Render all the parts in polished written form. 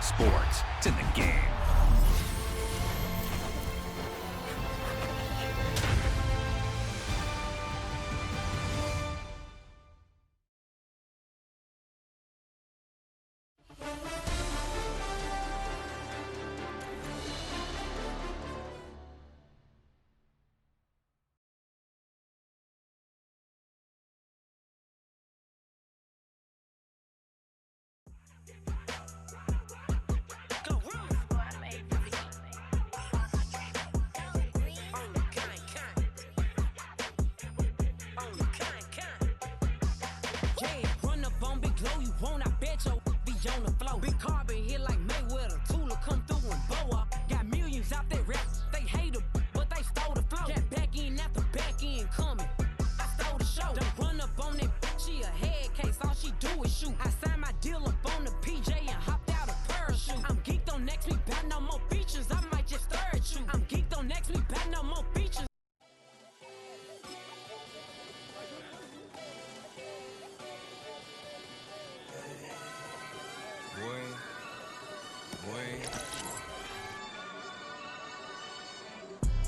sports. It's in the game.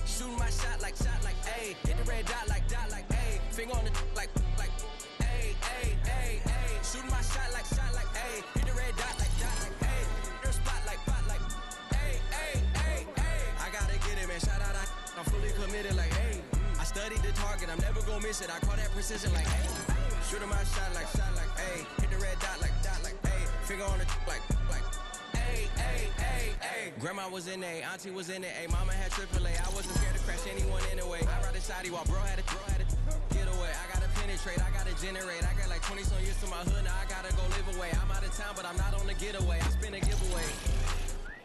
Shooting my shot like, ayy. Hit the red dot like, ayy. Finger on the like, ayy, ayy, ayy, ayy. Shooting my shot like, ayy. Hit the red dot like, ayy. Your spot like, ayy, ayy, ayy, ayy. I gotta get it, man. Shout out, I'm fully committed like, ayy. I studied the target, I'm never gonna miss it. I call that precision like, ayy. Shooting my shot like, ayy. Hit the red dot like, ayy. Finger on the like, ayy, ayy, ayy, ayy. Grandma was in A, auntie was in it, ayy. Mama had AAA. I wasn't scared to crash anyone anyway. I ride a shotty while bro had to get away. I gotta penetrate, I gotta generate. I got like 20 some years to my hood, now I gotta go live away. I'm out of town, but I'm not on the getaway. I spin a giveaway.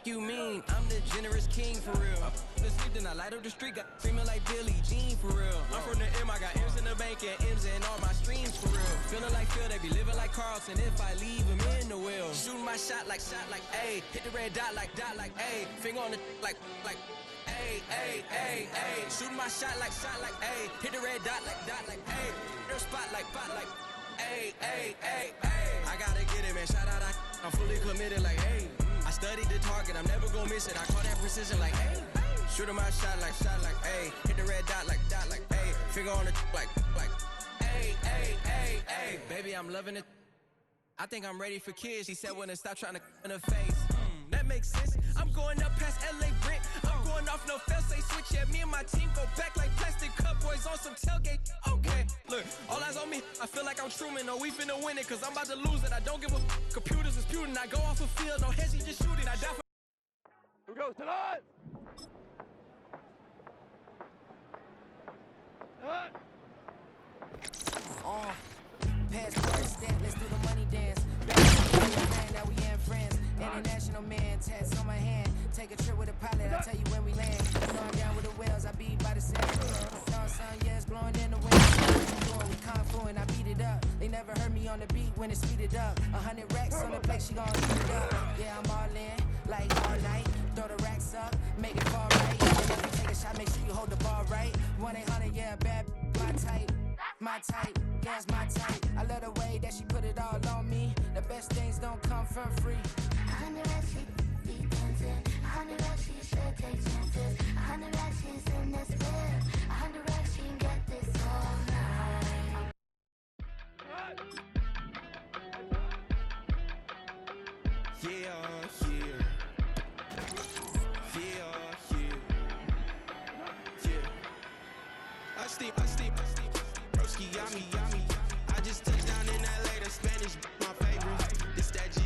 You mean I'm the generous king for real? I the sleep, then I light up the street, got screaming like Billie Jean for real. I'm from the M, I got M's in the bank and M's in all my streams for real. Feeling like Phil, they be living like Carlson if I leave him in the wheel. Shooting my shot like, ayy. Hit the red dot like, ayy. Finger on the like, ayy, ayy, ayy, ayy. Shooting my shot like, ayy. Hit the red dot like, ayy. Your spot like, ayy, ayy, ayy, ayy. I gotta get it, man. Shout out, I'm fully committed like, ayy. I studied the target, I'm never gonna miss it. I call that precision like, ayy. Shooting my shot like, ayy. Hit the red dot like, ayy. Finger on the like, ayy, ayy, ayy, ayy. Baby, I'm loving it. I think I'm ready for kids. She said when to stop trying to in her face. That makes sense. I'm going up past LA Brent. I'm going off no fail, say switch. Yeah, me and my team go back like plastic cup boys on some tailgate. Okay, look, all eyes on me. I feel like I'm Truman. No, we finna win it, cause I'm about to lose it. I don't give a computers disputing. I go off a field, no heads, just shooting. I die for. Who goes tonight? Passport stamp, let's do the money dance. Back now we ain't friends. International man, tats on my hand. Take a trip with a pilot, I'll tell you when we land. You know I'm down with the whales, I be by the sand. No sun, yeah, it's blowing in the wind. We kung fu and I beat it up. They never heard me on the beat when it speeded up. 100 racks on the plate, she gon' speed it up. Yeah, I'm all in, like all night. Throw the racks up, make it fall right. And if you take a shot, make sure you hold the ball right. 1-800, yeah, bad, my type. My type, yeah, it's my type. I love the way that she put it all on me. The best things don't come for free. 100 racks, she be dancing. 100 racks, she should take chances. 100 racks, she's in this bed. 100 racks, she can get this all night. Yeah, yeah. Yeah, yeah. Yeah. I steam. Broski, yummy. I just touched down in LA, the Spanish, my favorite. This that G.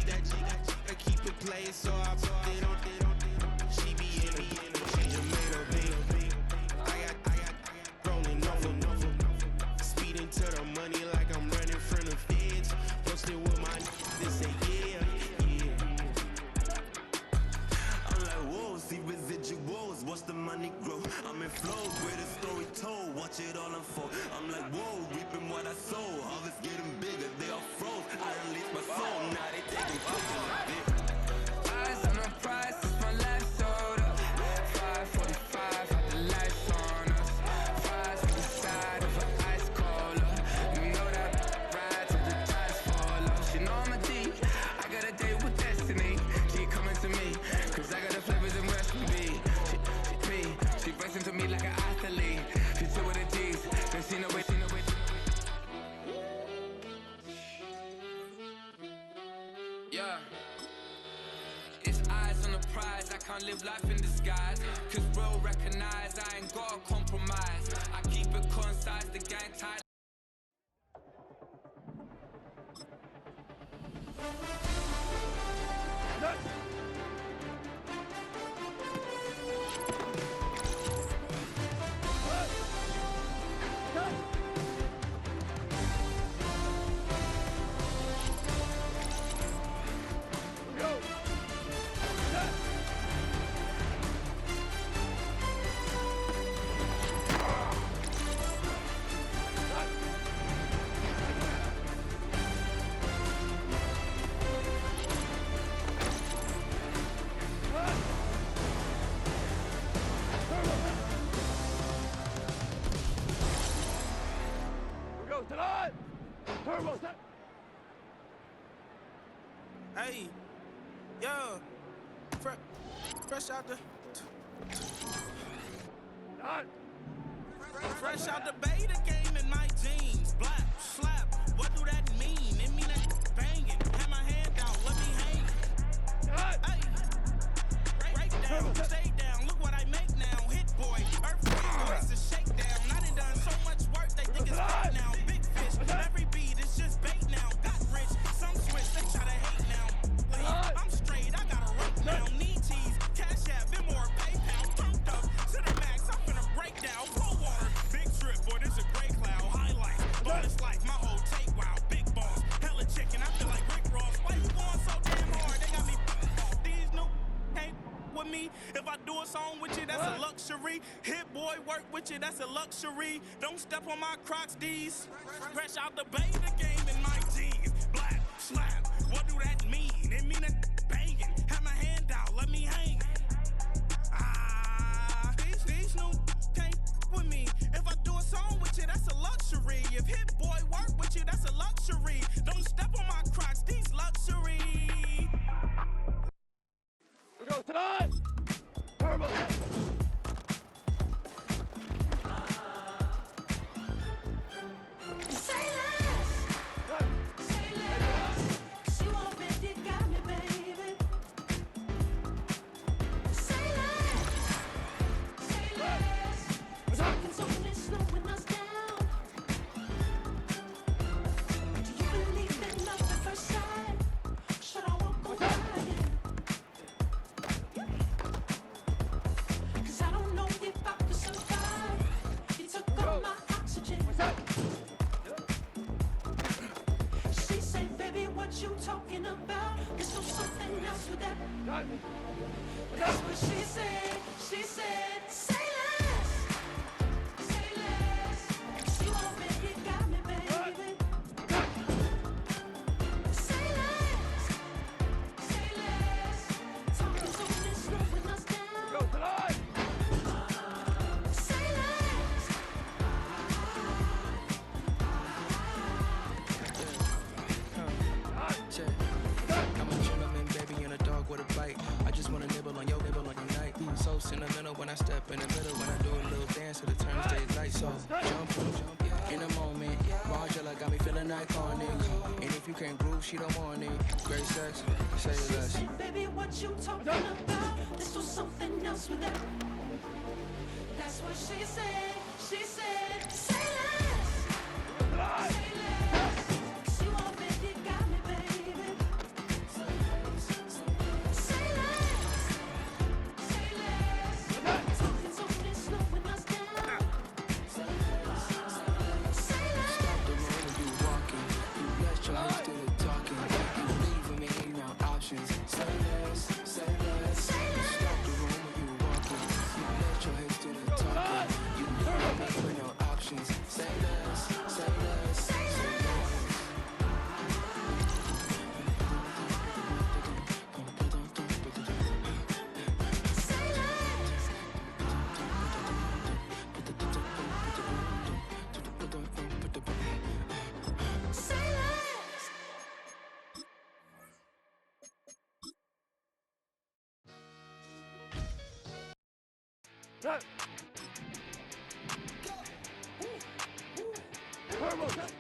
Yeah. It's eyes on the prize, I can't live life in disguise. Cause real recognize I ain't gotta compromise. I keep it concise, the gang tight. Tonight! Turbo set! Hey, yo, fresh out the, fresh out the beta game in my jeans. Black, slap, what do that mean? It mean that banging. Have my hand down, let me hang. Hey, break down, stay down. Look what I make now. Hit boy, earthquake, voice is shakedown. I done done so much work, they think it's fake now. Big fish, every beat is just bait now. Got rich, some switch, they try to hate now. I'm straight, I got a rate now. Need cheese, cash app, been more PayPal. Turned up to the max, I'm finna break down. Flow water, big trip, boy, this a gray cloud. Highlights, bonus life, my whole take wow. Big balls, hella chicken, I feel like Rick Ross. Why you going so damn hard? They got me these new can't with me. If I do a song with you, that's a luxury. Hit boy, work with you, that's a luxury. Don't step on my Crocs, these. Fresh out the beta game in my jeans. Black, slap, what do that mean? It mean that banging. Have my hand out, let me hang. These new can't with me. If I do a song with you, that's a luxury. If hit boy work with you, that's a luxury. Don't step on my Crocs, these luxury. We go tonight! Turbo set! Say less, say less, 'cause you already got me, baby. Say less, talking's only slowing us down. Do you believe in love at first sight? Should I walk away? 'Cause I don't know if I could survive. You took all my oxygen. She said, baby, what you talking about? There's no something else with that. That's what she said. She said, say less. Say less. 'Cause you already got me, baby. Say less. Say less. Talking's only slowing us down. Go tonight! Say less. I'm a gentleman, baby, and a dog with a bite. I just wanna nibble on your night. So sentimental when I step in the middle. When I do a little dance to the turn stays light. So jump in a moment. Margella got me feeling iconic. And if you can't groove, she don't want it. Great sex, say She less. said, baby, what you talking about? This was something else with that. That's what she said. She said, say less. Say less. 'Cause you already got me, baby. Say less. Say less. Talking's only slowing us down. Say less. Say less. The road when you walking, you let your hands do the talking. You leaving me no options. Say less, say less. Say You stop the room when you walking, you let your hands do the talking. You leaving me with no options. Say less, say less, say less. Say less. Say less. Set! Turbo set!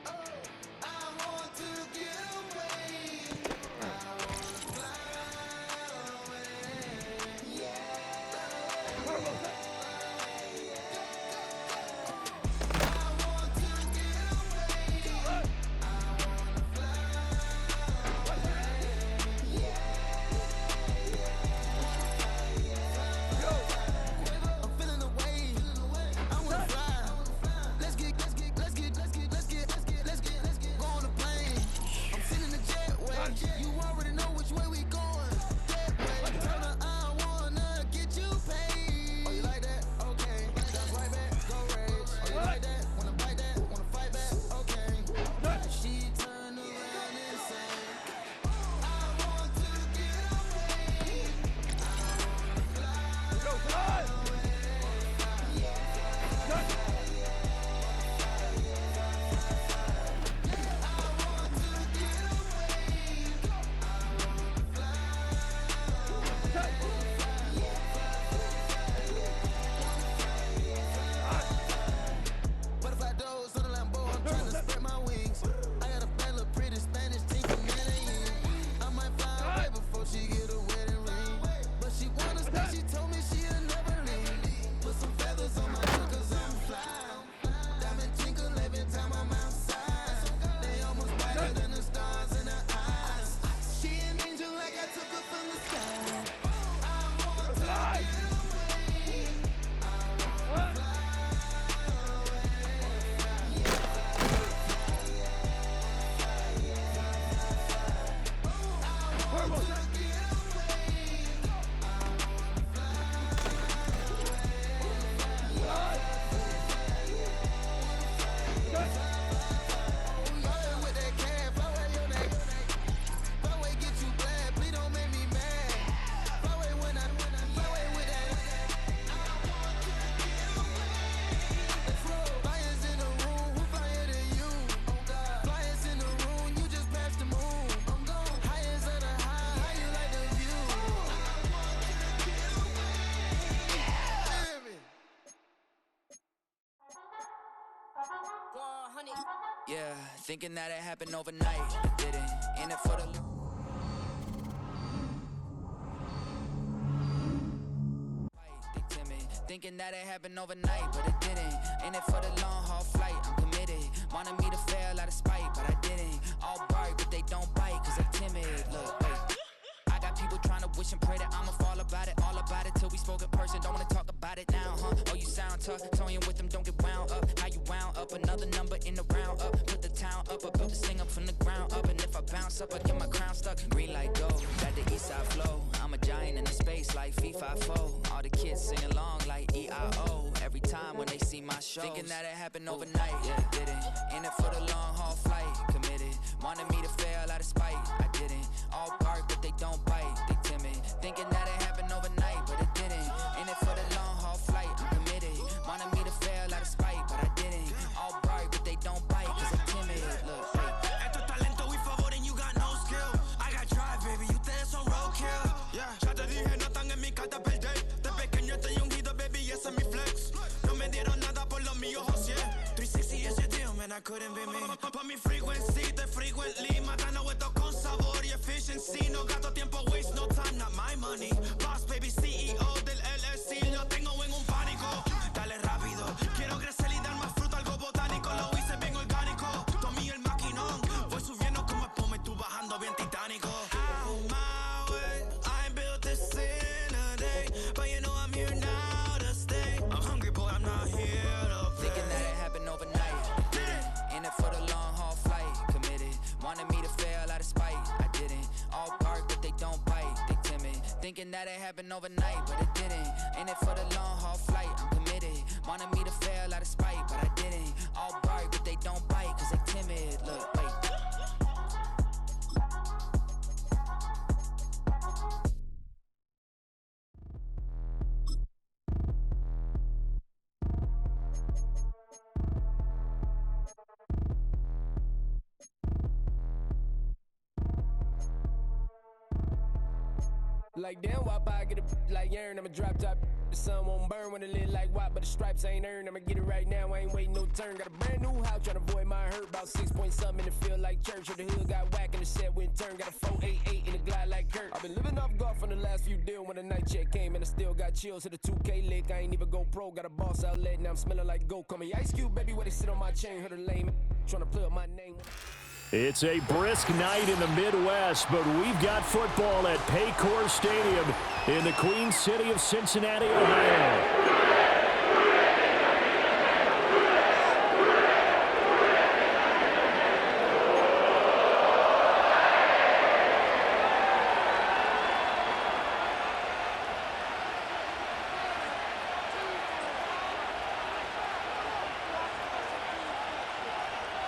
Yeah, thinking that it happened overnight. Didn't. In it for the. They timid. Thinking that it happened overnight, but it didn't. In it for the long haul flight. I'm committed. Wanted me to fail out of spite, but I didn't. All bark, but they don't bite, cause they timid. Look, wait. I got people trying to wish and pray that I'ma fall about it, all about it till we spoke in person. Don't wanna talk about it now, huh? Oh, you sound tough, toying with them, don't get wound up. How you wound up? Another number in the round up. Put the town up, I built this thing up from the ground up. And if I bounce up, I get my crown stuck. Green light go, got the east side flow. I'm a giant in the space like FIFA4. All the kids sing along like EIO. Every time when they see my show, thinking that it happened overnight, yeah, didn't. In it for the long haul flight, committed. Wanted me to fail out of spite, I didn't. All bark, but they don't bite, they timid. Thinking that it happened overnight, but it didn't. In it for the long haul flight, I'm committed. Wanted me to fail out of spite, but I didn't. All bark, but they don't bite, cause I'm timid. Look, Esto es talento y favor and you got no skill. I got drive, baby, ustedes son roadkill. Yeah, ya te dije, no están en mi carta perder. De pequeño estoy ungido, baby, ese es mi flex. No me dieron nada por lo mío, José. 360 is your deal, man, I couldn't be me. Pa' mi frequency, te frequently. Matando esto con sabor y efficiency. No gasto tiempo, waste no time, not my money. Boss, baby, CEO del LLC. Lo tengo en un pánico. Dale rápido, quiero crecer y dar más fruto, algo botánico. Lo hice bien orgánico. Tomé el maquinón. Voy subiendo como espuma y tú bajando bien titánico. Out my way, I ain't built this in a day. But you know I'm here now to stay. I'm hungry, boy, I'm not here to play. thinking that it happened overnight, didn't. In it for the long haul flight, committed. Wanted me to fail out of spite, I didn't. All bark, but they don't bite, they timid. Thinking that it happened overnight, but it didn't. In it for the long haul flight, I'm committed. Wanted me to fail out of spite, but I didn't. All bark, but they don't bite, cause they timid. Look, wait. Like damn, why I get a like urn? I'ma drop top. The sun won't burn when it lit like what, but the stripes ain't earned. I'ma get it right now, I ain't waiting no turn. Got a brand new house, tryna avoid my hurt. About 6 point something in the field like church. Or the hood got whack and the set went turn. Got a 488 in the glide like Kurt. I've been living off golf on the last few deals. When the night check came and I still got chills. Hit a 2K lick, I ain't even go pro. Got a boss outlet, now I'm smelling like goat. Call me Ice Cube, baby, where they sit on my chain. Heard a lame, tryna play up my name. It's a brisk night in the Midwest, but we've got football at Paycor Stadium in the Queen City of Cincinnati, Ohio.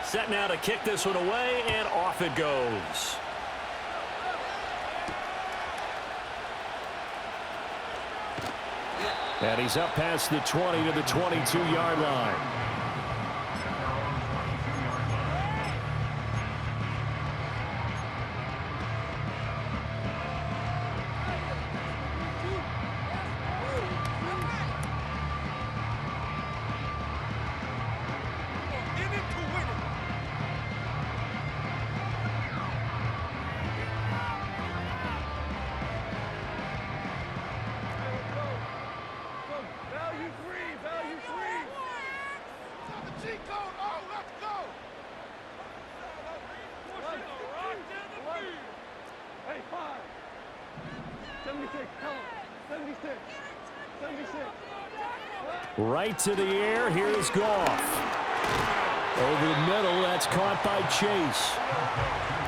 Set now to kick this one away, and off it goes. And he's up past the 20 to the 22-yard line. Right to the air, here's Goff. Over the middle, that's caught by Chase.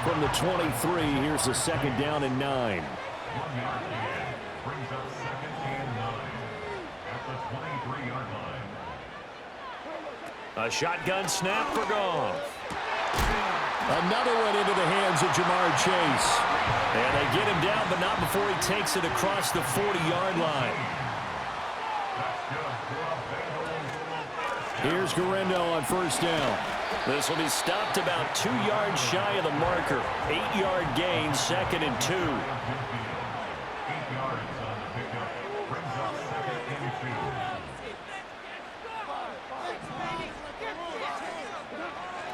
From the 23, here's a second down and 9. 1 yard gain brings up second and 9 at the 23-yard line. A shotgun snap for Goff. Another one into the hands of Jamar Chase. And they get him down, but not before he takes it across the 40-yard line. Here's Garendo on first down. This will be stopped about 2 yards shy of the marker. 8-yard gain, 2nd and 2. 8 yards on the pickup brings up 2nd and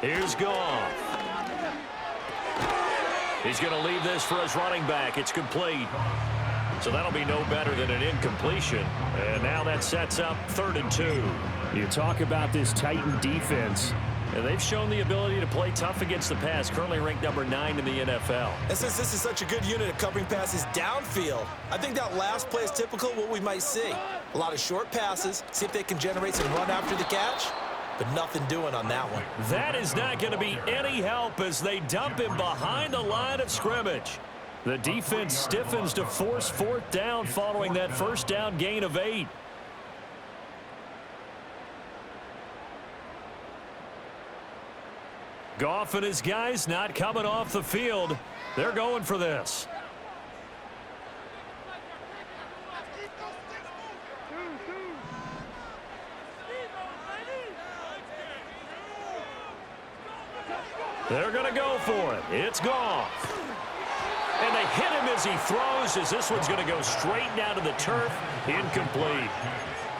2. Here's Goff. He's going to leave this for his running back. It's complete. So that'll be no better than an incompletion. And now that sets up 3rd and 2. You talk about this Titan defense. And they've shown the ability to play tough against the pass, currently ranked number 9 in the NFL. And since this is such a good unit at covering passes downfield, I think that last play is typical of what we might see. A lot of short passes, see if they can generate some run after the catch, but nothing doing on that one. That is not going to be any help as they dump him behind the line of scrimmage. The defense stiffens to force 4th down following that 1st down gain of 8. Goff and his guys not coming off the field. They're going for this. They're going to go for it. It's Goff. And they hit him as he throws, as this one's going to go straight down to the turf. Incomplete.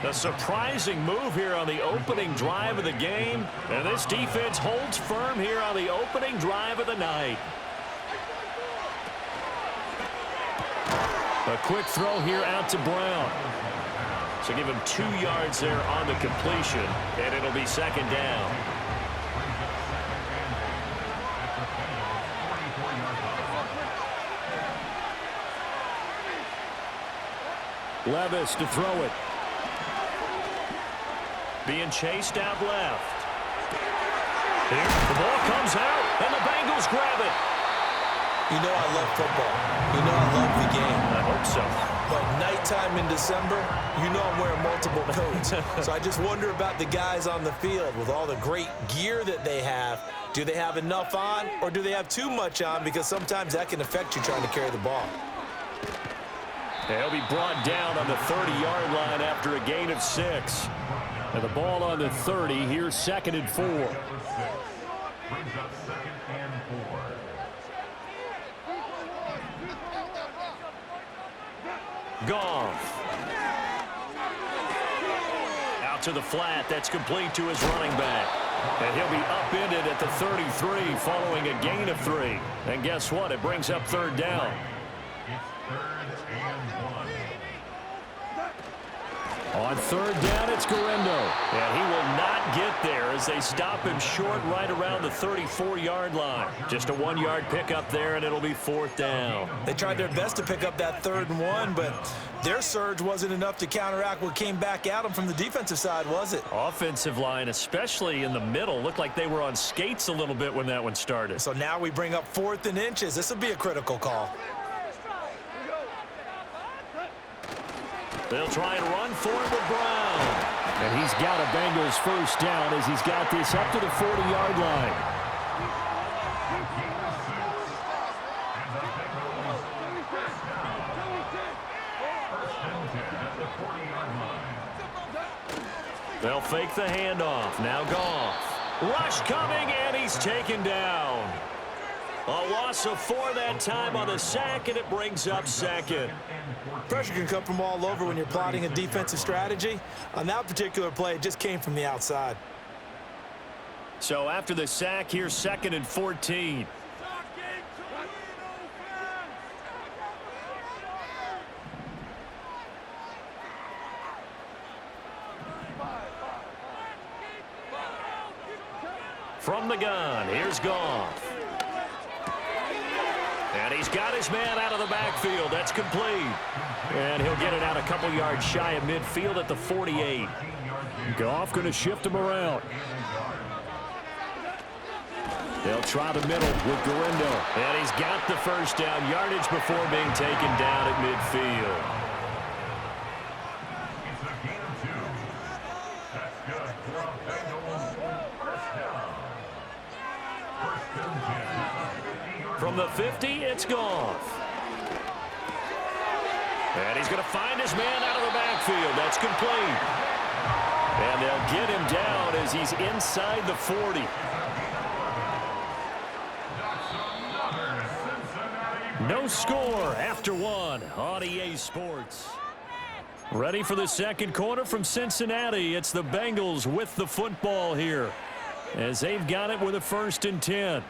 A surprising move here on the opening drive of the game. And this defense holds firm here on the opening drive of the night. A quick throw here out to Brown. So give him 2 yards there on the completion, and it'll be 2nd down. Levis to throw it. Being chased out left. Here, the ball comes out, and the Bengals grab it. You know I love football. You know I love the game. I hope so. But nighttime in December, you know I'm wearing multiple coats. So I just wonder about the guys on the field with all the great gear that they have. Do they have enough on, or do they have too much on? Because sometimes that can affect you trying to carry the ball. They'll be brought down on the 30-yard line after a gain of 6. And the ball on the 30. Here's 2nd and 4. Brings up 2nd and 4. Goff. Out to the flat. That's complete to his running back. And he'll be upended at the 33 following a gain of 3. And guess what? It brings up 3rd down. It's 3rd and 1. On 3rd down, it's Gorindo. And he will not get there as they stop him short right around the 34-yard line. Just a 1-yard pickup there, and it'll be 4th down. They tried their best to pick up that 3rd and 1, but their surge wasn't enough to counteract what came back at them from the defensive side, was it? Offensive line, especially in the middle, looked like they were on skates a little bit when that one started. So now we bring up 4th and inches. This will be a critical call. They'll try and run for it with Brown. And he's got a Bengals 1st down as he's got this up to the 40-yard line. They'll fake the handoff. Now Goff. Rush coming, and he's taken down. A loss of 4 that time on the sack, and it brings up 2nd. Pressure can come from all over when you're plotting a defensive strategy. On that particular play, it just came from the outside. So after the sack, here's 2nd and 14. From the gun, here's Goff. And he's got his man out of the backfield. That's complete. And he'll get it out a couple yards shy of midfield at the 48. Goff going to shift him around. They'll try the middle with Gorindo. And he's got the 1st down yardage before being taken down at midfield. It's a gain of 2. That's good for a Bengals 1st down. 1st and 10. From the 50, it's Goff. And he's going to find his man out of the backfield. That's complete. And they'll get him down as he's inside the 40. No score after 1 on EA Sports. Ready for the 2nd quarter from Cincinnati. It's the Bengals with the football here. as they've got it with a 1st and 10.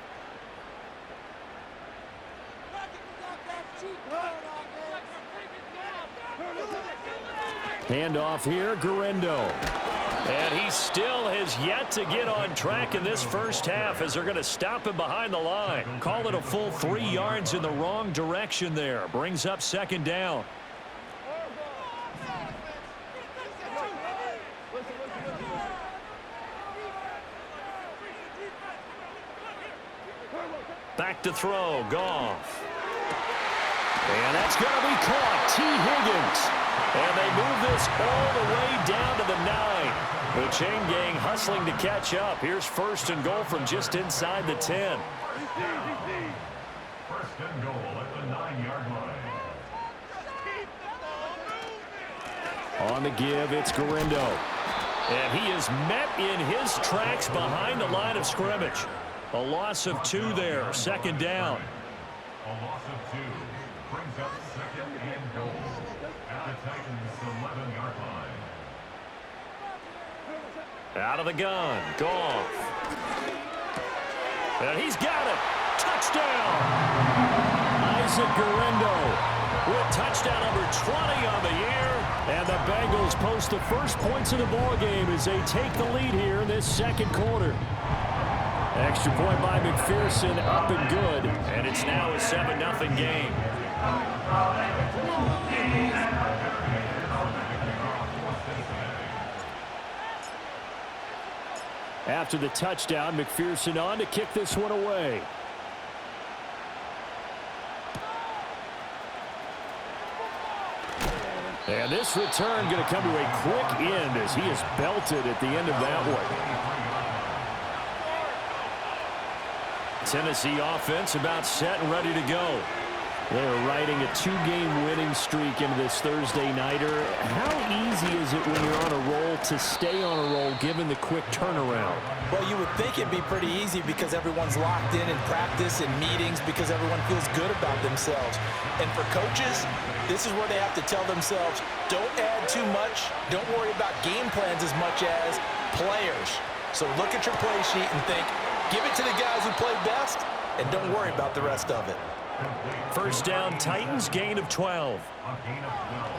Handoff here, Guerrero. And he still has yet to get on track in this first half as they're going to stop him behind the line. Call it a full 3 yards in the wrong direction there. Brings up 2nd down. Back to throw, Goff. And that's going to be caught. T. Higgins. And they move this all the way down to the 9. The chain gang hustling to catch up. Here's 1st and goal from just inside the 10. 1st and goal at the 9-yard line. On the give, it's Guerrero. And he is met in his tracks behind the line of scrimmage. A loss of 2 there, 2nd down. A loss of 2 brings up 2nd and goal at the Titans' 11-yard line. Out of the gun, Goff. And he's got it. Touchdown. Isaac Guerrero with touchdown number 20 on the year. And the Bengals post the first points of the ball game as they take the lead here in this 2nd quarter. Extra point by McPherson, up and good. And it's now a 7-0 game. After the touchdown, McPherson on to kick this one away. And this return going to come to a quick end as he is belted at the end of that one. Tennessee offense about set and ready to go. They're riding a 2-game winning streak into this Thursday nighter. How easy is it when you're on a roll to stay on a roll given the quick turnaround? Well, you would think it'd be pretty easy because everyone's locked in practice and meetings because everyone feels good about themselves. And for coaches, this is where they have to tell themselves, don't add too much. Don't worry about game plans as much as players. So look at your play sheet and think, give it to the guys who play best, and don't worry about the rest of it. 1st down, Titans, gain of 12. A gain of 12.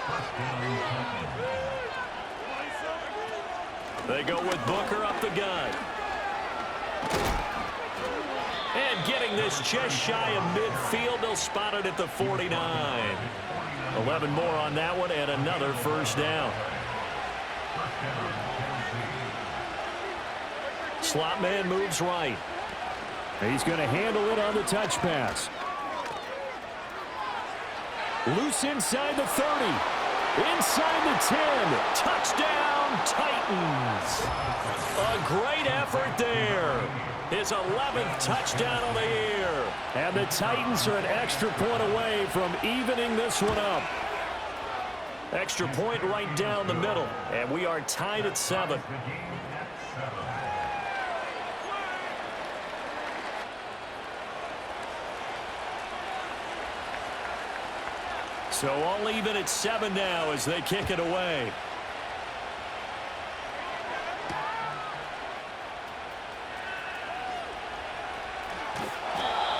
1st down, Titans. They go with Booker up the gun. And getting this just shy of midfield, they'll spot it at the 49. 11 more on that one and another 1st down. Slot man moves right. He's going to handle it on the touch pass. Loose inside the 30. Inside the 10. Touchdown, Titans. A great effort there. His 11th touchdown on the year. And the Titans are an extra point away from evening this one up. Extra point right down the middle. And we are tied at 7. So all even at 7 now as they kick it away.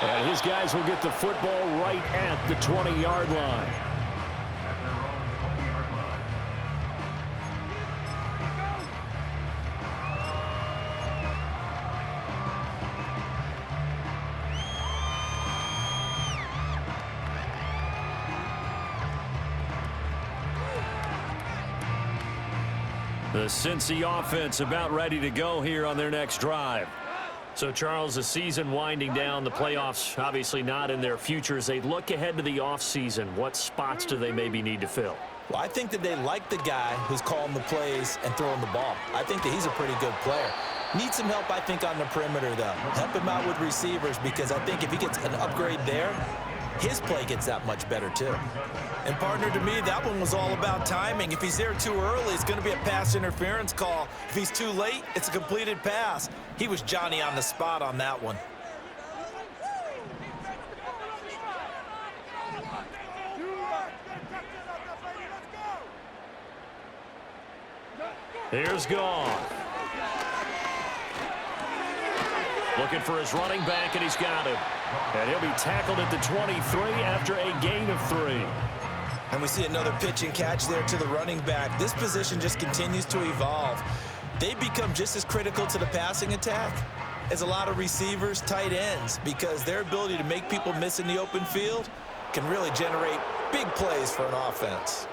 And his guys will get the football right at the 20-yard line. The Cincy offense about ready to go here on their next drive. So, Charles, the season winding down, the playoffs obviously not in their future. As they look ahead to the offseason, what spots do they maybe need to fill? Well, I think that they like the guy who's calling the plays and throwing the ball. I think that he's a pretty good player. Needs some help, I think, on the perimeter, though. Help him out with receivers because I think if he gets an upgrade there, his play gets that much better, too. And, partner, to me, that one was all about timing. If he's there too early, it's going to be a pass interference call. If he's too late, it's a completed pass. He was Johnny on the spot on that one. Here's Goff. Looking for his running back, and he's got him. And he'll be tackled at the 23 after a gain of 3. And we see another pitch and catch there to the running back. This position just continues to evolve. They become just as critical to the passing attack as a lot of receivers, tight ends, because their ability to make people miss in the open field can really generate big plays for an offense.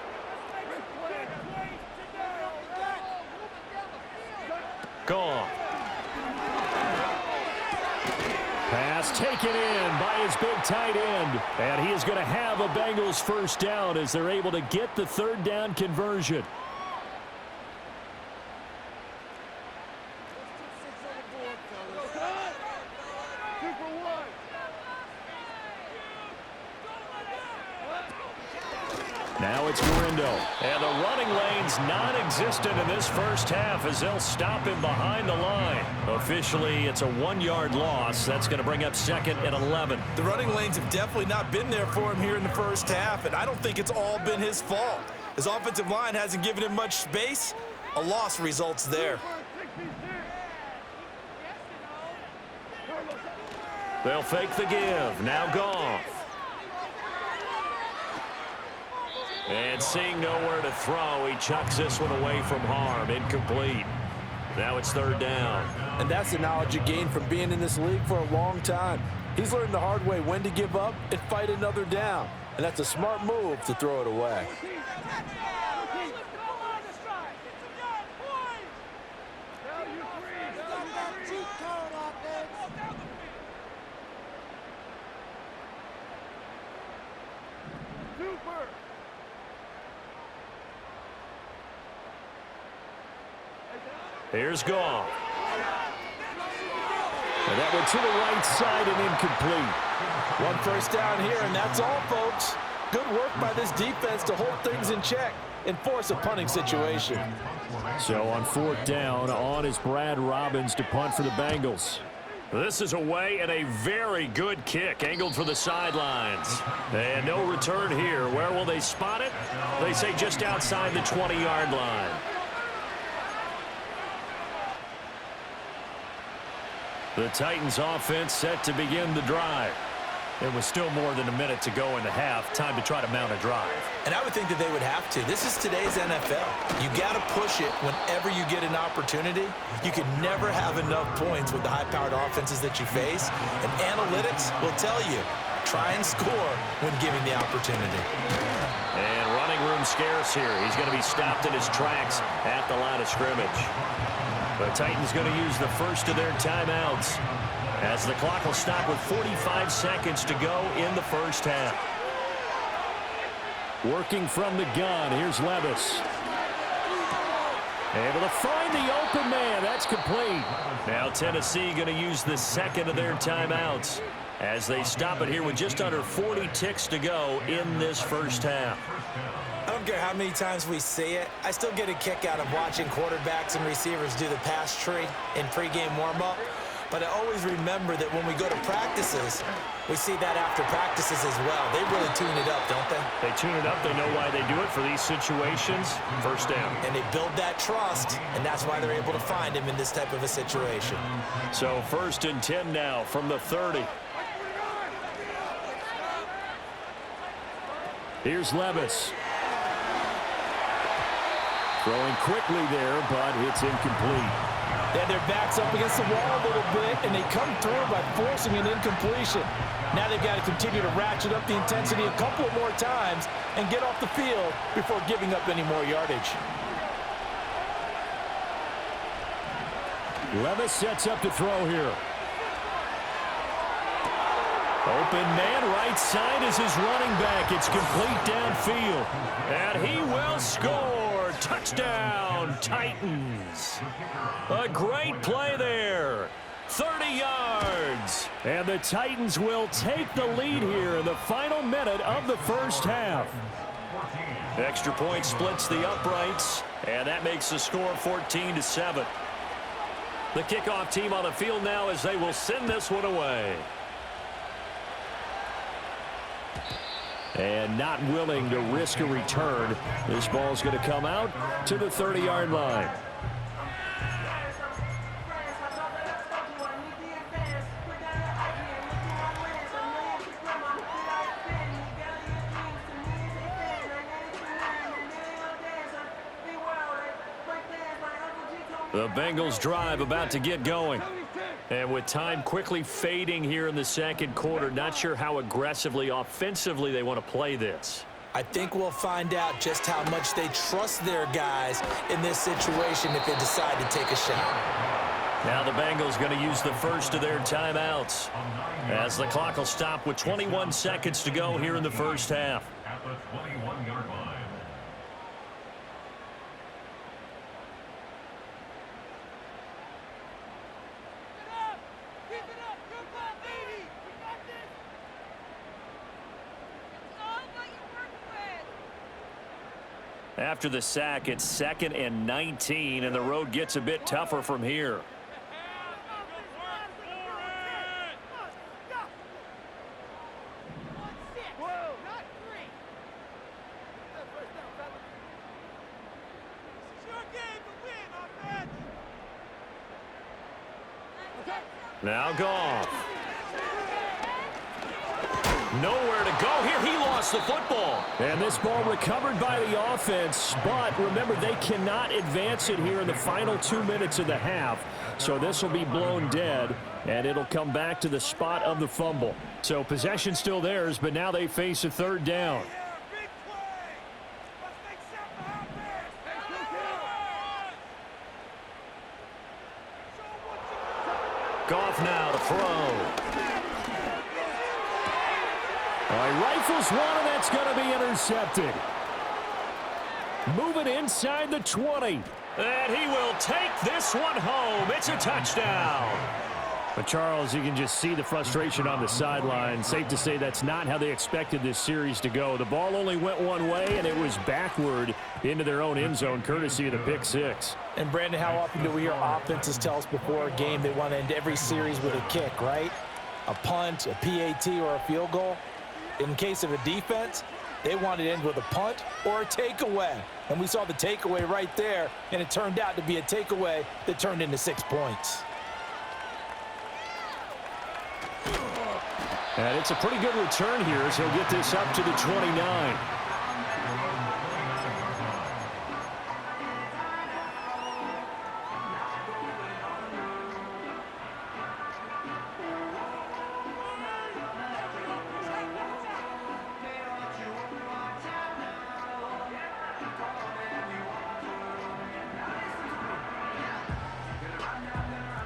Gone. Pass taken in by his big tight end. And he is going to have a Bengals first down as they're able to get the third down conversion. Now it's Garindo. And the running lane's non-existent in this first half as they'll stop him behind the line. Officially, it's a 1-yard loss. That's going to bring up 2nd and 11. The running lanes have definitely not been there for him here in the first half, and I don't think it's all been his fault. His offensive line hasn't given him much space. A loss results there. They'll fake the give. Now Goff. And seeing nowhere to throw, he chucks this one away from harm. Incomplete. Now it's 3rd down. And that's the knowledge you gain from being in this league for a long time. He's learned the hard way when to give up and fight another down. And that's a smart move to throw it away. Here's Goff. And that went to the right side and incomplete. 1 first down here, and that's all, folks. Good work by this defense to hold things in check and force a punting situation. So on 4th down, on is Brad Robbins to punt for the Bengals. This is away and a very good kick, angled for the sidelines. And no return here. Where will they spot it? They say just outside the 20-yard line. The Titans offense set to begin the drive. There was still more than a minute to go in the half. Time to try to mount a drive. And I would think that they would have to. This is today's NFL. You got to push it whenever you get an opportunity. You can never have enough points with the high-powered offenses that you face. And analytics will tell you, try and score when given the opportunity. And running room scarce here. He's going to be stopped in his tracks at the line of scrimmage. The Titans going to use the first of their timeouts as the clock will stop with 45 seconds to go in the first half. Working from the gun, here's Levis. Able to find the open man. That's complete. Now Tennessee going to use the second of their timeouts as they stop it here with just under 40 ticks to go in this first half. I don't care how many times we see it. I still get a kick out of watching quarterbacks and receivers do the pass tree in pregame warm-up. But I always remember that when we go to practices, we see that after practices as well. They really tune it up, don't they? They tune it up. They know why they do it for these situations. First down. And they build that trust, and that's why they're able to find him in this type of a situation. So 1st and 10 now from the 30. Here's Levis. Throwing quickly there, but it's incomplete. Yeah, their back's up against the wall a little bit, and they come through by forcing an incompletion. Now they've got to continue to ratchet up the intensity a couple more times and get off the field before giving up any more yardage. Levis sets up to throw here. Open man, right side is his running back. It's complete downfield. And he will score. Touchdown, Titans. A great play there. 30 yards. And the Titans will take the lead here in the final minute of the first half. Extra point splits the uprights, and that makes the score 14-7. The kickoff team on the field now as they will send this one away. And not willing to risk a return. This ball's going to come out to the 30-yard line. The Bengals drive about to get going. And with time quickly fading here in the second quarter, not sure how aggressively, offensively they want to play this. I think we'll find out just how much they trust their guys in this situation if they decide to take a shot. Now the Bengals going to use the first of their timeouts as the clock will stop with 21 seconds to go here in the first half. At the 21-yard line. After the sack, it's 2nd and 19, and the road gets a bit tougher from here. Now Goff. Nowhere to go here. He lost the football. And this ball recovered by the offense, but remember, they cannot advance it here in the final 2 minutes of the half. So this will be blown dead, and it'll come back to the spot of the fumble. So possession still theirs, but now they face a third down. Goff now to throw. Rifles one, and that's going to be intercepted. Moving inside the 20. And he will take this one home. It's a touchdown. But Charles, you can just see the frustration on the sideline. Safe to say that's not how they expected this series to go. The ball only went one way, and it was backward into their own end zone, courtesy of the pick six. And, Brandon, how often do we hear offenses tell us before a game they want to end every series with a kick, right? A punt, a PAT, or a field goal? In case of a defense, they wanted to end with a punt or a takeaway. And we saw the takeaway right there, and it turned out to be a takeaway that turned into 6 points. And it's a pretty good return here as he'll get this up to the 29.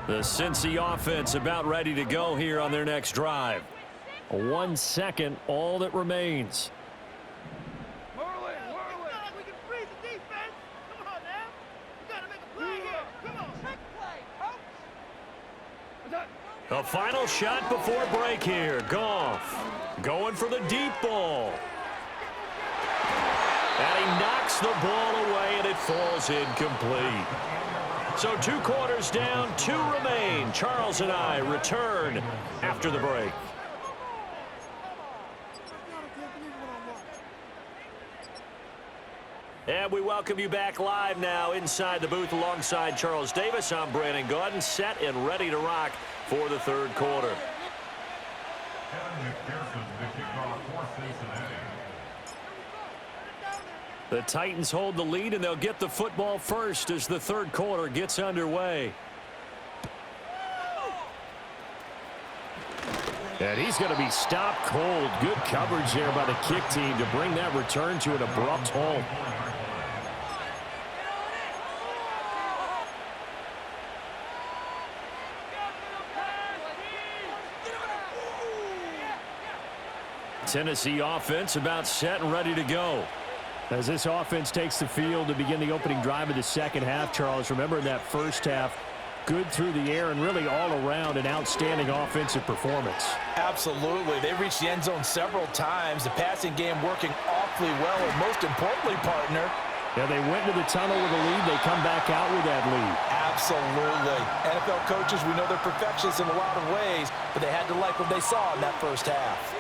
The Cincy offense about ready to go here on their next drive. 1 second, all that remains. The final shot before break here. Goff going for the deep ball. And he knocks the ball away, and it falls incomplete. So 2 quarters down, 2 remain. Charles and I return after the break. And we welcome you back live now inside the booth alongside Charles Davis. I'm Brandon Gaudin, set and ready to rock for the third quarter. The Titans hold the lead, and they'll get the football first as the third quarter gets underway. And he's going to be stopped cold. Good coverage there by the kick team to bring that return to an abrupt halt. Tennessee offense about set and ready to go. As this offense takes the field to begin the opening drive of the second half, Charles, remember in that first half, good through the air and really all around an outstanding offensive performance. Absolutely. They reached the end zone several times. The passing game working awfully well, and most importantly, partner, yeah, they went to the tunnel with a lead. They come back out with that lead. Absolutely. NFL coaches, we know they're perfectionists in a lot of ways, but they had to like what they saw in that first half.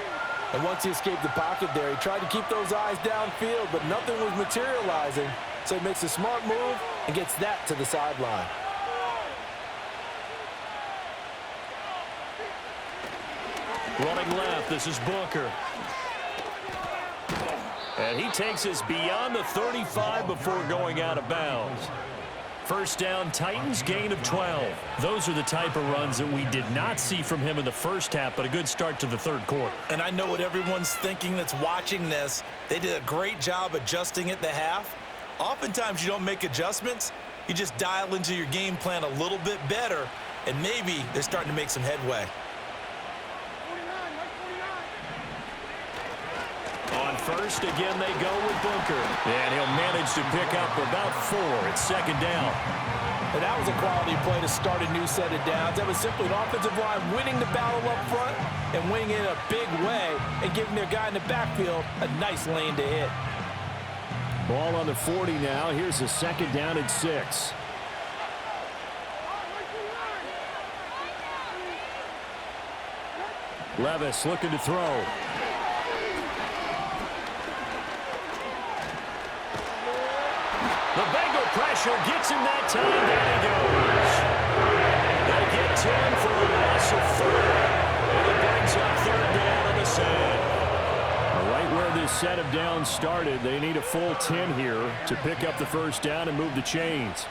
And once he escaped the pocket there, he tried to keep those eyes downfield, but nothing was materializing. So he makes a smart move and gets that to the sideline. Running left, this is Booker. And he takes us beyond the 35 before going out of bounds. First down, Titans, gain of 12. Those are the type of runs that we did not see from him in the first half, but a good start to the third quarter. And I know what everyone's thinking that's watching this. They did a great job adjusting at the half. Oftentimes you don't make adjustments. You just dial into your game plan a little bit better, and maybe they're starting to make some headway. On first, again, they go with Booker. And he'll manage to pick up about 4. It's second down. And that was a quality play to start a new set of downs. That was simply an offensive line winning the battle up front and winning it in a big way and giving their guy in the backfield a nice lane to hit. Ball on the 40 now. Here's a second down and 6. Levis looking to throw. The Bengal pressure gets him that time. There he goes. They'll get 10 for a loss of 4. And it brings up third down on the side. Right where this set of downs started, they need a full 10 here to pick up the first down and move the chains.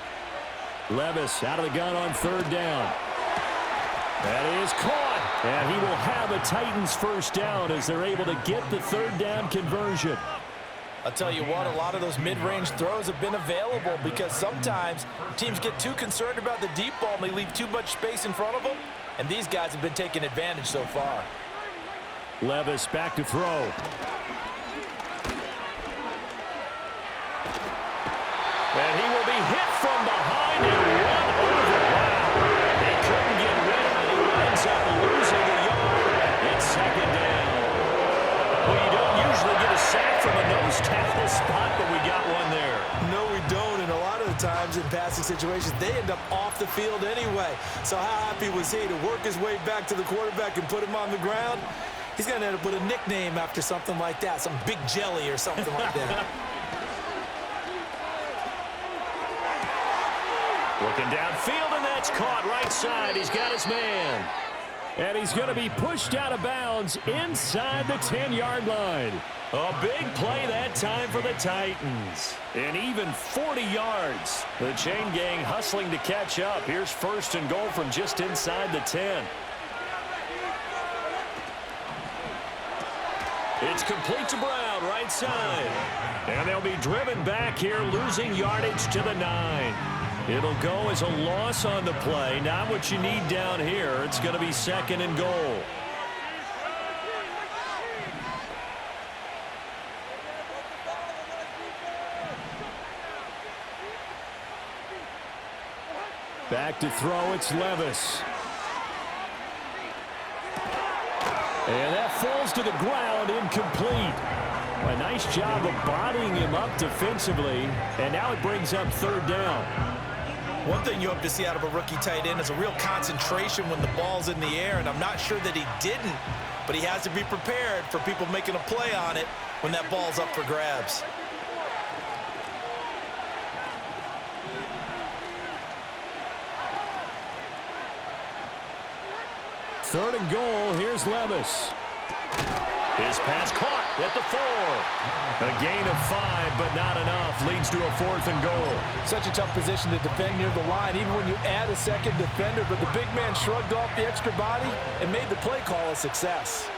Levis out of the gun on third down. That is caught. And he will have a Titans first down as they're able to get the third down conversion. I'll tell you what, a lot of those mid-range throws have been available because sometimes teams get too concerned about the deep ball and they leave too much space in front of them, and these guys have been taking advantage so far. Levis back to throw. And he will be hit from behind and run over. Wow. He couldn't get rid of it. He winds up losing a yard. It's second down. Well, you don't usually get a sack from a nose tackle spot, but we got one there. No, we don't, and a lot of the times in passing situations, they end up off the field anyway. So how happy was he to work his way back to the quarterback and put him on the ground? He's going to end up with a nickname after something like that, some Big Jelly or something like that. Looking downfield, and that's caught right side. He's got his man. And he's going to be pushed out of bounds inside the 10-yard line. A big play that time for the Titans. And even 40 yards. The chain gang hustling to catch up. Here's first and goal from just inside the 10. It's complete to Brown, right side. And they'll be driven back here, losing yardage to the 9. It'll go as a loss on the play. Not what you need down here. It's going to be second and goal. Back to throw, it's Levis. And that falls to the ground, incomplete. A nice job of bodying him up defensively, and now it brings up third down. One thing you hope to see out of a rookie tight end is a real concentration when the ball's in the air, and I'm not sure that he didn't, but he has to be prepared for people making a play on it when that ball's up for grabs. Third and goal, here's Levis. His pass caught at the 4. A gain of 5, but not enough. Leads to a fourth and goal. Such a tough position to defend near the line, even when you add a second defender, but the big man shrugged off the extra body and made the play call a success.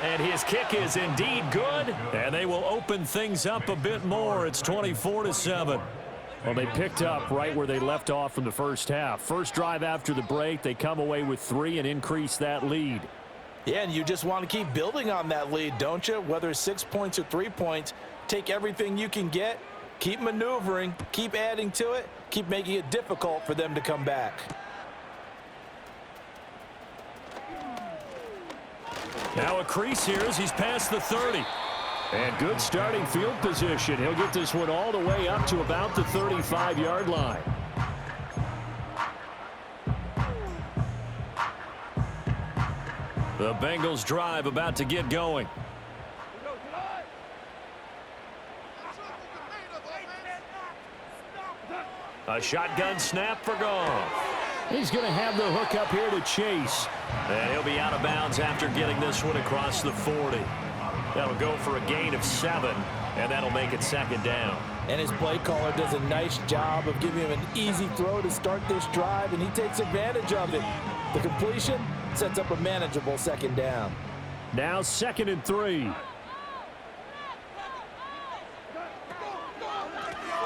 And his kick is indeed good, and they will open things up a bit more. It's 24-7. Well, they picked up right where they left off from the first half. First drive after the break, they come away with 3 and increase that lead. Yeah, and you just want to keep building on that lead, don't you? Whether it's 6 points or 3 points, take everything you can get, keep maneuvering, keep adding to it, keep making it difficult for them to come back. Now a crease here as he's past the 30. And good starting field position. He'll get this one all the way up to about the 35-yard line. The Bengals drive about to get going. A shotgun snap for Goff. He's going to have the hook up here to Chase. And he'll be out of bounds after getting this one across the 40. That'll go for a gain of 7, and that'll make it second down. And his play caller does a nice job of giving him an easy throw to start this drive, and he takes advantage of it. The completion sets up a manageable second down. Now 2nd and 3.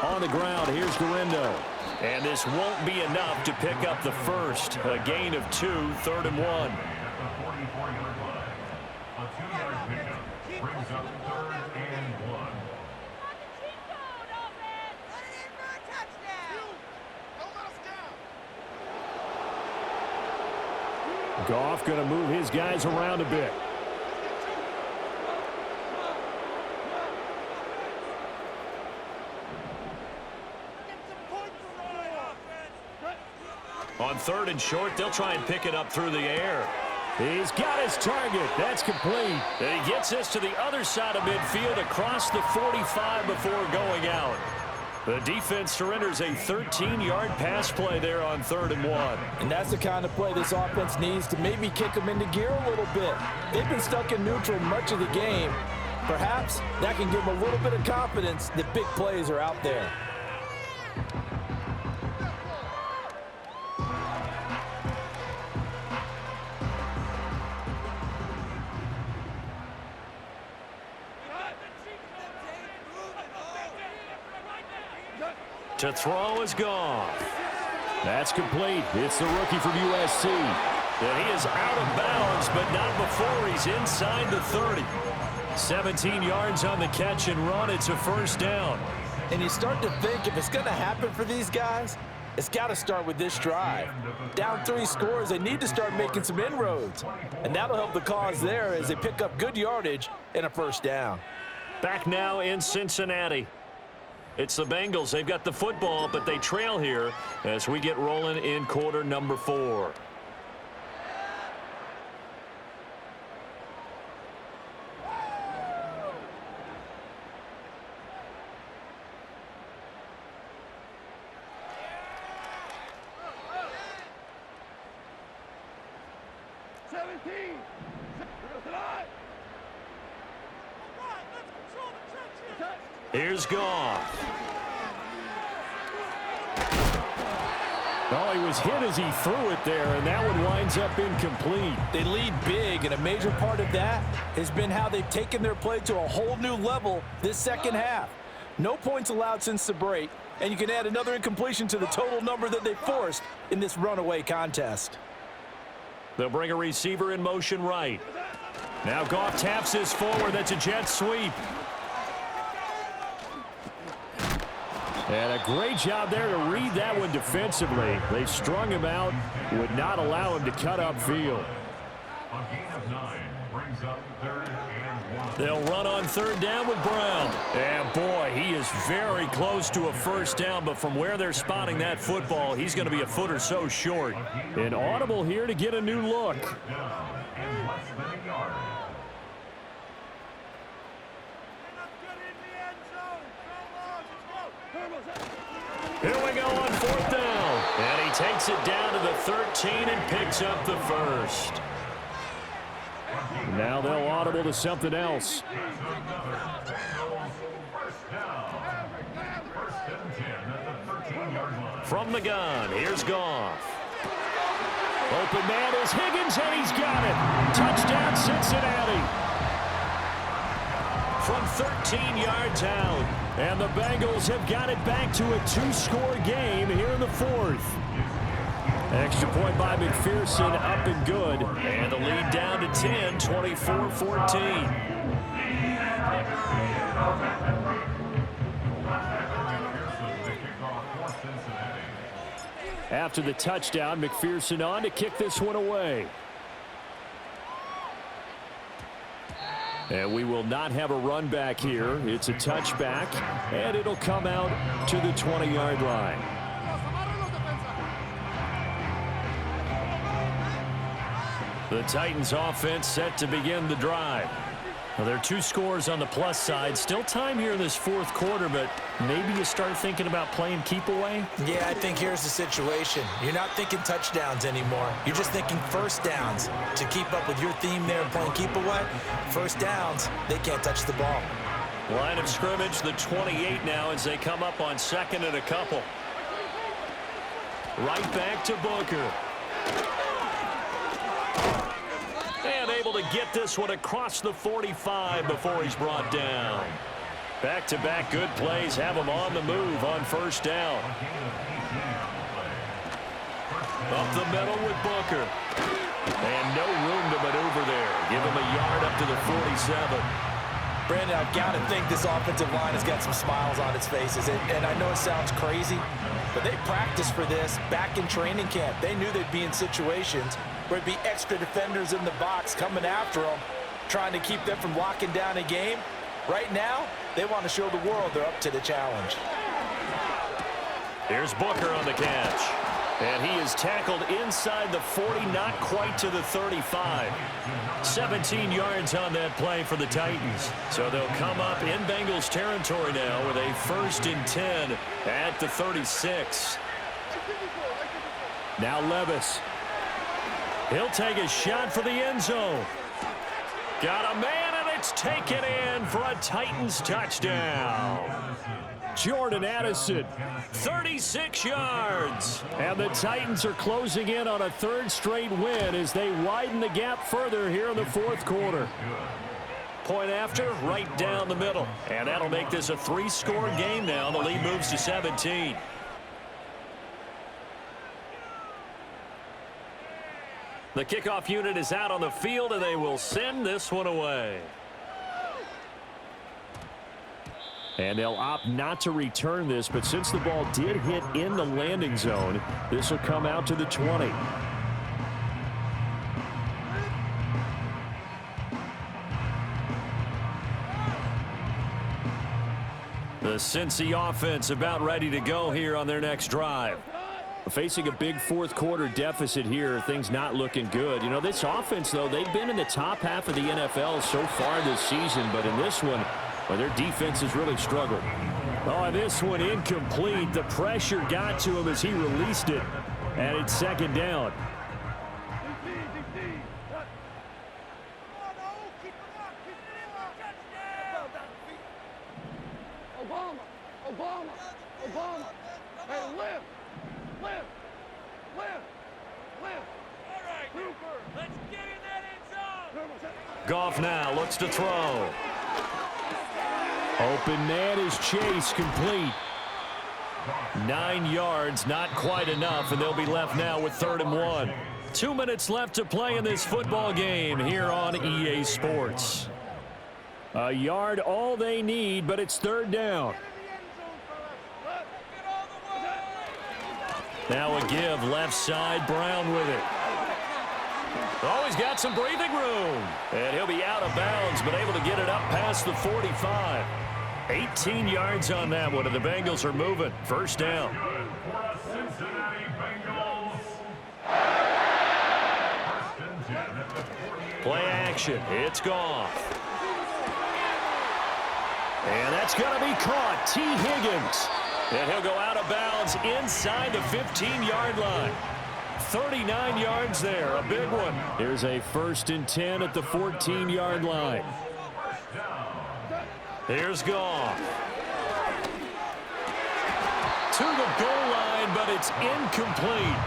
On the ground, here's Garindo. And this won't be enough to pick up the first. A gain of 2, 3rd and 1. At the 44-yard line, a 2-yard pickup brings up 3rd and 1. Goff going to move his guys around a bit. On 3rd and short, they'll try and pick it up through the air. He's got his target. That's complete. And he gets this to the other side of midfield across the 45 before going out. The defense surrenders a 13-yard pass play there on 3rd and 1. And that's the kind of play this offense needs to maybe kick them into gear a little bit. They've been stuck in neutral much of the game. Perhaps that can give them a little bit of confidence that big plays are out there. To throw is Goff. That's complete. It's the rookie from USC. And he is out of bounds, but not before he's inside the 30. 17 yards on the catch and run. It's a 1st down. And you start to think if it's going to happen for these guys, it's got to start with this drive. Down 3 scores, they need to start making some inroads. And that'll help the cause there as they pick up good yardage and a 1st down. Back now in Cincinnati. It's the Bengals. They've got the football, but they trail here as we get rolling in quarter number 4. Here's Goff. Oh, he was hit as he threw it there, and that one winds up incomplete. They lead big, and a major part of that has been how they've taken their play to a whole new level this second half. No points allowed since the break, and you can add another incompletion to the total number that they forced in this runaway contest. They'll bring a receiver in motion right. Now Goff taps this forward. That's a jet sweep. And a great job there to read that one defensively. They strung him out, would not allow him to cut upfield. A gain of 9 brings up 3rd and 1. They'll run on 3rd down with Brown. And boy, he is very close to a 1st down, but from where they're spotting that football, he's going to be a foot or so short. An audible here to get a new look. Down and less than a yard. Here we go on 4th down. And he takes it down to the 13 and picks up the 1st. Now they'll audible to something else. From the gun, here's Goff. Open man is Higgins, and he's got it. Touchdown, Cincinnati. From 13 yards out. And the Bengals have got it back to a 2-score game here in the 4th. Extra point by McPherson, up and good. And the lead down to 10, 24-14. After the touchdown, McPherson on to kick this one away. And we will not have a run back here. It's a touchback, and it'll come out to the 20-yard line. The Titans offense set to begin the drive. Well, there are 2 scores on the plus side. Still time here in this 4th quarter, but maybe you start thinking about playing keep away? Yeah, I think here's the situation. You're not thinking touchdowns anymore. You're just thinking 1st downs. To keep up with your theme there and playing keep away, 1st downs, they can't touch the ball. Line of scrimmage, the 28 now as they come up on 2nd and a couple. Right back to Booker. And able to get this one across the 45 before he's brought down. Back-to-back good plays have him on the move on 1st down. Up the middle with Booker. And no room to maneuver there. Give him a yard up to the 47. Brandon, I've got to think this offensive line has got some smiles on its faces. And I know it sounds crazy, but they practiced for this back in training camp. They knew they'd be in situations where there'd be extra defenders in the box coming after them, trying to keep them from locking down a game. Right now, they want to show the world they're up to the challenge. Here's Booker on the catch. And he is tackled inside the 40, not quite to the 35. 17 yards on that play for the Titans. So they'll come up in Bengals territory now with a 1st and 10 at the 36. Now Levis. He'll take a shot for the end zone. Got a man, and it's taken in for a Titans touchdown. Jordan Addison, 36 yards. And the Titans are closing in on a 3rd straight win as they widen the gap further here in the 4th quarter. Point after, right down the middle. And that'll make this a 3-score game now. The lead moves to 17. The kickoff unit is out on the field, and they will send this one away. And they'll opt not to return this, but since the ball did hit in the landing zone, this will come out to the 20. The Cincy offense about ready to go here on their next drive. Facing a big 4th quarter deficit here, things not looking good. You know, this offense, though, they've been in the top half of the NFL so far this season, but in this one, well, their defense has really struggled. Oh, and this one incomplete. The pressure got to him as he released it, and it's 2nd down. Obama. Hey, live. All right, Cooper, let's get in that end zone. Goff now looks to throw. Open man is Chase, complete. 9 yards, not quite enough, and they'll be left now with 3rd and 1. 2 minutes left to play in this football game here on EA Sports. A yard all they need, but it's 3rd down. Now a give, left side, Brown with it. Oh, he's got some breathing room. And he'll be out of bounds, but able to get it up past the 45. 18 yards on that one, and the Bengals are moving. 1st down. Play action. It's Goff. And that's going to be caught. T. Higgins. And he'll go out of bounds inside the 15-yard line. 39 yards there, a big one. Here's a 1st and 10 at the 14-yard line. Here's Goff. To the goal line, but it's incomplete.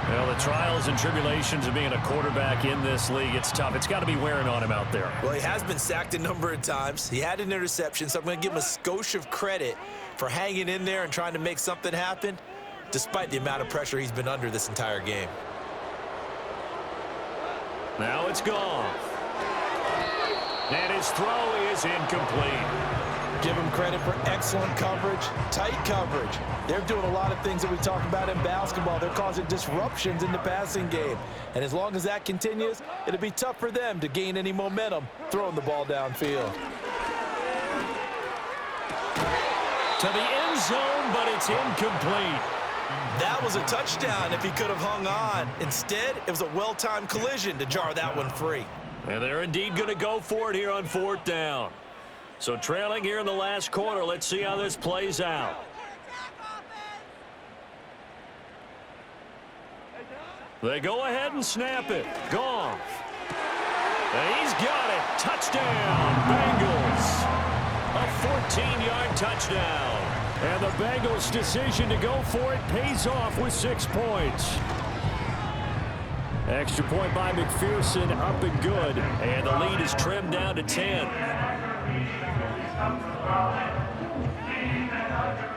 Well, the trials and tribulations of being a quarterback in this league, it's tough. It's got to be wearing on him out there. Well, he has been sacked a number of times. He had an interception, so I'm going to give him a skosh of credit for hanging in there and trying to make something happen, despite the amount of pressure he's been under this entire game. Now it's Goff. And his throw is incomplete. Give him credit for excellent coverage, tight coverage. They're doing a lot of things that we talk about in basketball. They're causing disruptions in the passing game. And as long as that continues, it'll be tough for them to gain any momentum throwing the ball downfield. To the end zone, but it's incomplete. That was a touchdown if he could have hung on. Instead, it was a well-timed collision to jar that one free. And they're indeed going to go for it here on 4th down. So trailing here in the last quarter, let's see how this plays out. They go ahead and snap it. Goff. And he's got it. Touchdown, Bengals. A 14-yard touchdown. And the Bengals' decision to go for it pays off with 6 points. Extra point by McPherson, up and good. And the lead is trimmed down to 10.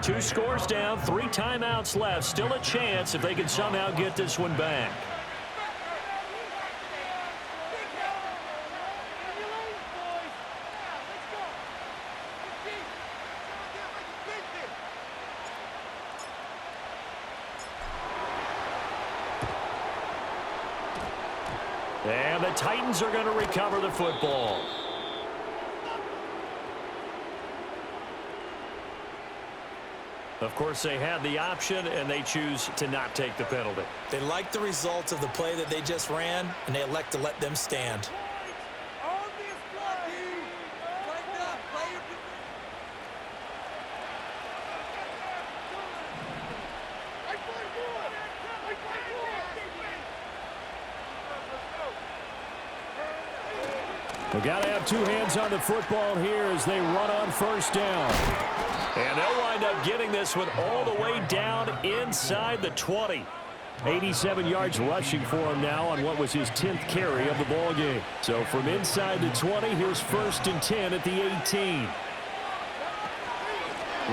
2 scores down, 3 timeouts left. Still a chance if they can somehow get this one back. And the Titans are going to recover the football. Of course, they had the option, and they choose to not take the penalty. They like the results of the play that they just ran, and they elect to let them stand. We got to have 2 hands on the football here as they run on first down. And they'll wind up getting this one all the way down inside the 20. 87 yards rushing for him now on what was his 10th carry of the ball game. So from inside the 20, here's 1st and 10 at the 18.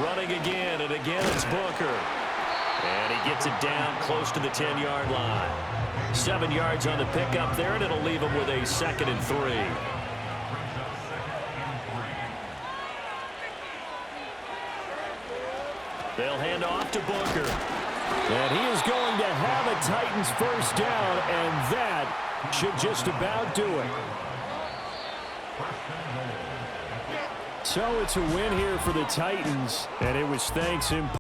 Running again, and again it's Booker. And he gets it down close to the 10-yard line. 7 yards on the pickup there, and it'll leave him with a 2nd and 3. They'll hand off to Booker. And he is going to have a Titans first down, and that should just about do it. So it's a win here for the Titans, and it was thanks in